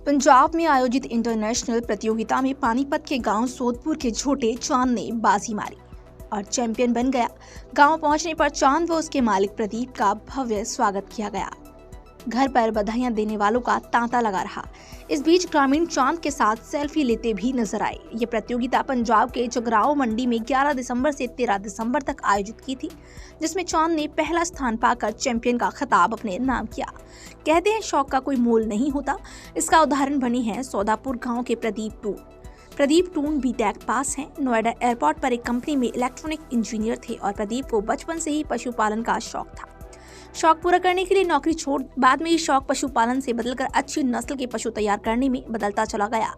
पंजाब में आयोजित इंटरनेशनल प्रतियोगिता में पानीपत के गांव सोदपुर के छोटे चांद ने बाजी मारी और चैंपियन बन गया। गांव पहुंचने पर चांद व उसके मालिक प्रदीप का भव्य स्वागत किया गया। घर पर बधाइयां देने वालों का तांता लगा रहा। इस बीच ग्रामीण चांद के साथ सेल्फी लेते भी नजर आए। ये प्रतियोगिता पंजाब के जगराओं मंडी में 11 दिसंबर से 13 दिसंबर तक आयोजित की थी, जिसमें चांद ने पहला स्थान पाकर चैंपियन का खिताब अपने नाम किया। कहते हैं शौक का कोई मोल नहीं होता। इसका उदाहरण बनी है सौदापुर गाँव के प्रदीप टून बीटेक पास हैं। नोएडा एयरपोर्ट पर एक कंपनी में इलेक्ट्रॉनिक इंजीनियर थे और प्रदीप को बचपन से ही पशुपालन का शौक था। शौक पूरा करने के लिए नौकरी छोड़ बाद में ये शौक पशुपालन से बदलकर अच्छी नस्ल के पशु तैयार करने में बदलता चला गया।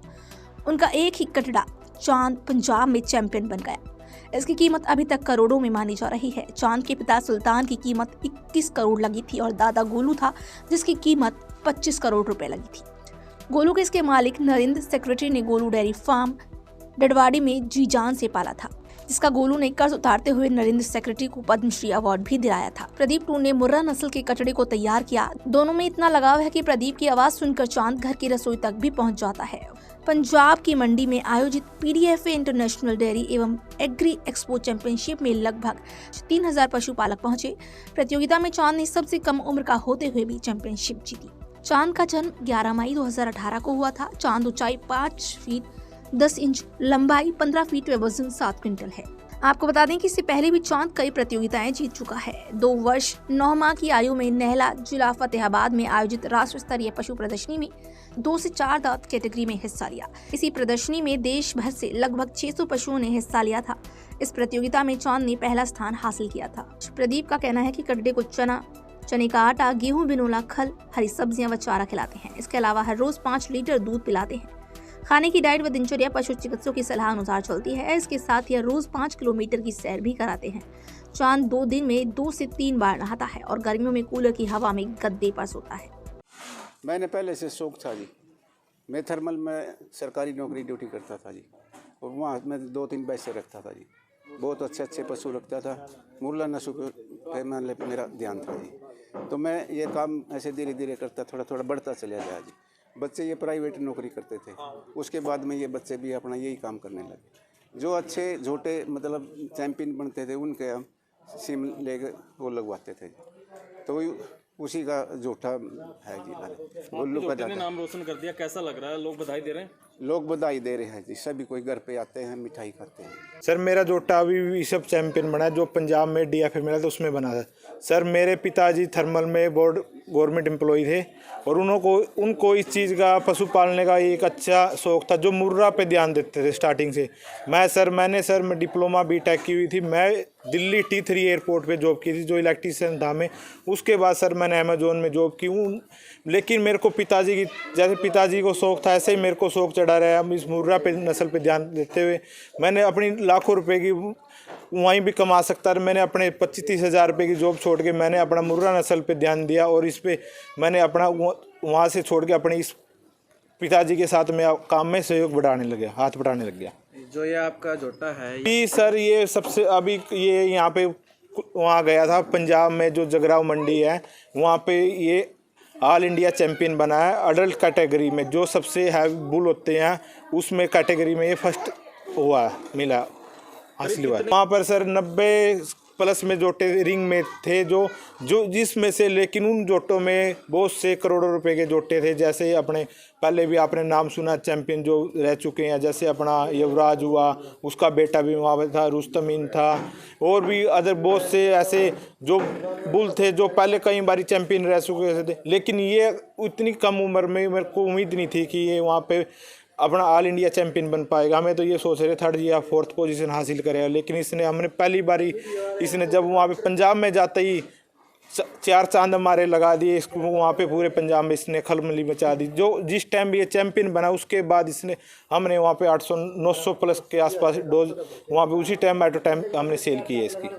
उनका एक ही कटड़ा चांद पंजाब में चैंपियन बन गया। इसकी कीमत अभी तक करोड़ों में मानी जा रही है। चांद के पिता सुल्तान की कीमत 21 करोड़ लगी थी और दादा गोलू था जिसकी कीमत 25 करोड़ रुपए लगी थी। गोलू के इसके मालिक नरेंद्र सेक्रेटरी ने गोलू डेयरी फार्म डडवाड़ी में जी जान से पाला था, जिसका गोलू ने कर्ज उतारते हुए नरेंद्र सेक्रेटरी को पद्मश्री अवार्ड भी दिलाया था। प्रदीप टून ने मुर्रा नस्ल के कटड़े को तैयार किया। दोनों में इतना लगाव है कि प्रदीप की आवाज सुनकर चांद घर की रसोई तक भी पहुंच जाता है। पंजाब की मंडी में आयोजित पीडीएफए इंटरनेशनल डेयरी एवं एग्री एक्सपो चैंपियनशिप में लगभग 3000 पशुपालक पहुंचे। प्रतियोगिता में चांद ने सबसे कम उम्र का होते हुए भी चैंपियनशिप जीती। चांद का जन्म 11 मई 2018 को हुआ था। चांद ऊंचाई 5 फीट 10 इंच, लंबाई 15 फीट व वजन 7 क्विंटल है। आपको बता दें कि इससे पहले भी चांद कई प्रतियोगिताएं जीत चुका है। 2 वर्ष 9 माह की आयु में नहला जिला फतेहाबाद में आयोजित राष्ट्र स्तरीय पशु प्रदर्शनी में 2 से 4 दांत कैटेगरी में हिस्सा लिया। इसी प्रदर्शनी में देश भर से लगभग 600 पशुओं ने हिस्सा लिया था। इस प्रतियोगिता में चांद ने पहला स्थान हासिल किया था। प्रदीप का कहना है कि कटड़े को चने का आटा, गेहूं, बिनोला, खल, हरी सब्जियां व चारा खिलाते हैं। इसके अलावा हर रोज 5 लीटर दूध पिलाते हैं। खाने की डाइट व दिनचर्या पशु चिकित्सकों की सलाह अनुसार चलती है। इसके साथ ही रोज 5 किलोमीटर की सैर भी कराते हैं। चांद 2 दिन में 2 से 3 बार नहाता है और गर्मियों में कूलर की हवा में गद्दे पर सोता है। मैंने पहले से शौक था जी। मैं थर्मल में सरकारी नौकरी ड्यूटी करता था जी, और वहाँ मैं 2-3 पैसे रखता था जी। बहुत अच्छे पशु रखता था। मुर्रा नस्ल पे मेरा ध्यान था जी। तो मैं ये काम ऐसे धीरे धीरे करता थोड़ा बढ़ता चला गया जी। बच्चे ये प्राइवेट नौकरी करते थे, उसके बाद में ये बच्चे भी अपना यही काम करने लगे। जो अच्छे झोटे मतलब चैंपियन बनते थे उनके हम सिम लेकर वो लगवाते थे, तो उसी का झोटा है जी। गोलू ने नाम रोशन कर दिया, कैसा लग रहा है? लोग बधाई दे रहे हैं? लोग बधाई दे रहे हैं जी। सभी कोई घर पे आते हैं, मिठाई खाते हैं। सर मेरा जोटा अभी सब चैंपियन बना है, जो पंजाब में डीएफए मिला था उसमें बना था। सर मेरे पिताजी थर्मल में बोर्ड गवर्नमेंट एम्प्लॉय थे और उनको इस चीज़ का पशु पालने का एक अच्छा शौक था, जो मुर्रा पे ध्यान देते थे स्टार्टिंग से। मैं डिप्लोमा बीटेक की हुई थी। मैं दिल्ली T3 एयरपोर्ट पे जॉब की थी, जो इलेक्ट्रीशियन था मैं। उसके बाद सर मैंने अमेजोन में जॉब की हूँ। लेकिन मेरे को जैसे पिताजी को शौक था, ऐसे ही मेरे को शौक चढ़ा रहा है। अब इस मुर्रा पे नस्ल पे ध्यान देते हुए मैंने अपनी लाखों रुपए की वहीं भी कमा सकता है। मैंने अपने 25-30 हज़ार रुपये की जॉब छोड़ के मैंने अपना मुर्रा नस्ल पे ध्यान दिया और इस पे मैंने अपना वहाँ से छोड़ के अपने इस पिताजी के साथ मैं काम में सहयोग हाथ बढ़ाने लग गया। जो ये आपका जोटा है जी सर, ये सबसे अभी ये यहाँ पे वहाँ गया था पंजाब में, जो जगराव मंडी है वहाँ पे ये ऑल इंडिया चैंपियन बना है। अडल्ट कैटेगरी में जो सबसे हैवी बुल होते हैं उसमें कैटेगरी में ये फर्स्ट हुआ मिला हासिल हुआ। वहाँ पर सर 90 प्लस में जोटे रिंग में थे, जो जिसमें से लेकिन उन जोटों में बहुत से करोड़ों रुपए के जोटे थे। जैसे अपने पहले भी आपने नाम सुना चैंपियन जो रह चुके हैं, जैसे अपना युवराज हुआ, उसका बेटा भी वहाँ पर था, रुस्तमीन था, और भी अदर बहुत से ऐसे जो बुल थे जो पहले कई बारी चैंपियन रह चुके थे। लेकिन ये इतनी कम उम्र में मेरे को उम्मीद नहीं थी कि ये वहाँ पे अपना ऑल इंडिया चैंपियन बन पाएगा। हमें तो ये सोच रहे 3rd या 4th पोजीशन हासिल करेगा, लेकिन हमने पहली बारी जब वहाँ पे पंजाब में जाते ही 4 चांद हमारे लगा दिए। इसको वहाँ पे पूरे पंजाब में इसने खलबली मचा दी। जो जिस टाइम भी ये चैंपियन बना उसके बाद हमने वहाँ पे 800-900 प्लस के आसपास डोज वहाँ पे उसी टाइम हमने सेल की है इसकी।